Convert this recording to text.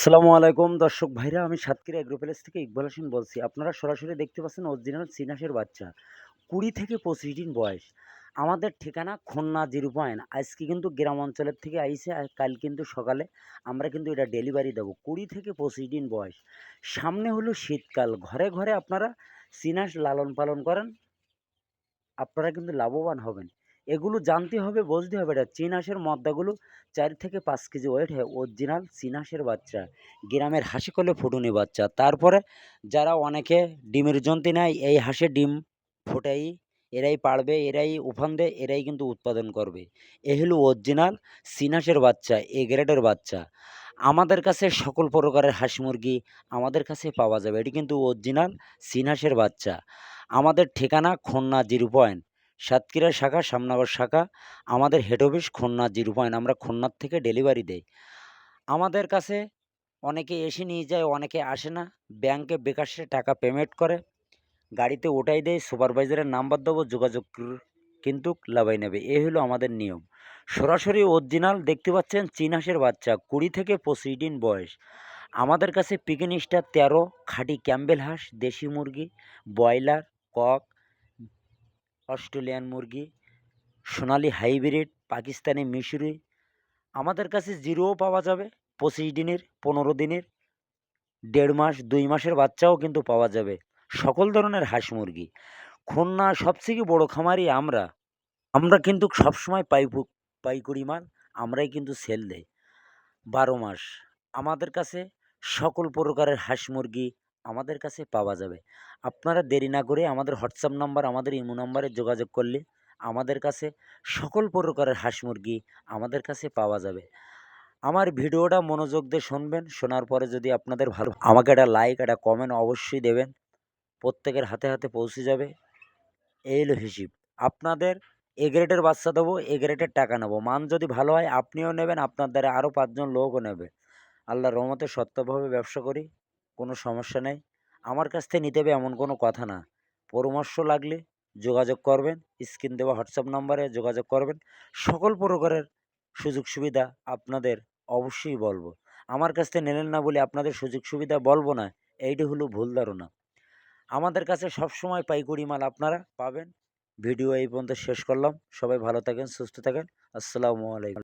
আসসালামু আলাইকুম দর্শক ভাইরা, আমি সাতক্ষীরা এগ্রো প্যালেস থেকে ইকবাল হোসেন বলছি। আপনারা সরাসরি দেখতে পাচ্ছেন অরিজিনাল চীনাসের বাচ্চা, ২০ থেকে ২৫ দিন বয়স। আমাদের ঠিকানা খুলনা 0 পয়েন্ট। আজকে কিন্তু গ্রাম অঞ্চলের থেকে আইছে, আর কাল কিন্তু সকালে আমরা কিন্তু এটা ডেলিভারি দেবো। ২০ থেকে ২৫ দিন বয়স। সামনে হলো শীতকাল, ঘরে ঘরে আপনারা চীনাস লালন পালন করেন, আপনারা কিন্তু লাভবান হবেন। এগুলো জানতে হবে, বুঝতে হবে। এটা চীন হাঁসের মদ্দাগুলো ৪ থেকে ৫ কেজি ওয়েট হয়, অরিজিনাল চীন হাঁসের বাচ্চা, গ্রামের হাসি কলে ফুটুনি বাচ্চা। তারপরে যারা অনেকে ডিমের জন্তি নেয়, এই হাঁসের ডিম ফোটাই, এরাই পাড়বে, এরাই উফান দেয়, এরাই কিন্তু উৎপাদন করবে। এ হলো অরিজিনাল চীন হাঁসের বাচ্চা, এ গ্রেডের বাচ্চা। আমাদের কাছে সকল প্রকারের হাঁস মুরগি আমাদের কাছে পাওয়া যাবে। এটি কিন্তু অরিজিনাল চীন হাঁসের বাচ্চা। আমাদের ঠিকানা খুলনা 0 পয়েন্ট, সাতক্ষীরা শাখা, শ্যামনগর শাখা। আমাদের হেড অফিস খুলনা 0 পয়েন্ট। আমরা খুলনার থেকে ডেলিভারি দেই। আমাদের কাছে অনেকে এসে নিয়ে যায়, অনেকে আসে না। ব্যাংকে বিকাশে টাকা পেমেন্ট করে, গাড়িতে ওঠাই দেয়, সুপারভাইজারের নাম্বার দেবো, যোগাযোগ কিন্তু লাভাই নেবে। এই হলো আমাদের নিয়ম। সরাসরি অরিজিনাল দেখতে পাচ্ছেন চীন হাঁসের বাচ্চা, ২০ থেকে ২৫ দিন বয়স। আমাদের কাছে পিকিন স্টার ১৩, খাঁটি ক্যাম্বেল হাঁস, দেশি মুরগি, ব্রয়লার, কক, অস্ট্রেলিয়ান মুরগি, সোনালি হাইব্রিড, পাকিস্তানি মিশরি। আমাদের কাছে জিরোও পাওয়া যাবে, ২৫ দিনের, ১৫ দিনের, ১.৫ মাস, ২ মাসের বাচ্চাও কিন্তু পাওয়া যাবে। সকল ধরনের হাঁস মুরগি। খুলনা সবথেকে বড় খামারি আমরা। আমরা কিন্তু সবসময় পাইকারি মাল আমরাই কিন্তু সেল দেই ১২ মাস। আমাদের কাছে সকল প্রকারের হাঁস মুরগি আমাদের কাছে পাওয়া যাবে। আপনারা দেরি না করে আমাদের হোয়াটসঅ্যাপ নাম্বার, আমাদের ইমো নাম্বারে যোগাযোগ করলে আমাদের কাছে সকল প্রকারের হাঁস মুরগি আমাদের কাছে পাওয়া যাবে। আমার ভিডিওটা মনোযোগ দিয়ে শুনবেন। শোনার পরে যদি আপনাদের ভালো, আমাকে একটা লাইক, একটা কমেন্ট অবশ্যই দেবেন। প্রত্যেকের হাতে হাতে পৌঁছে যাবে। এই হলো হিসিব। আপনাদের এ গ্রেডের বাচ্চা দেবো, এ গ্রেডের টাকা নেবো। মান যদি ভালো হয় আপনিও নেবেন, আপনার দ্বারা আরও ৫ জন লোকও নেবে। আল্লাহর রহমতে সত্যভাবে ব্যবসা করি, কোনো সমস্যা নেই। আমার কাছ থেকে নিতে হবে এমন কোনো কথা না। পরামর্শ লাগলে যোগাযোগ করবেন, স্ক্রিন দেওয়া হোয়াটসঅ্যাপ নাম্বারে যোগাযোগ করবেন। সকল প্রকারের সুযোগ সুবিধা আপনাদের অবশ্যই বলবো। আমার কাছ থেকে নিলেন না বলে আপনাদের সুযোগ সুবিধা বলবো না, এইটা হলো ভুল ধারণা। আমাদের কাছে সবসময় পাইকারি মাল আপনারা পাবেন। ভিডিও এই পর্যন্ত শেষ করলাম। সবাই ভালো থাকেন, সুস্থ থাকেন। আসসালামু আলাইকুম।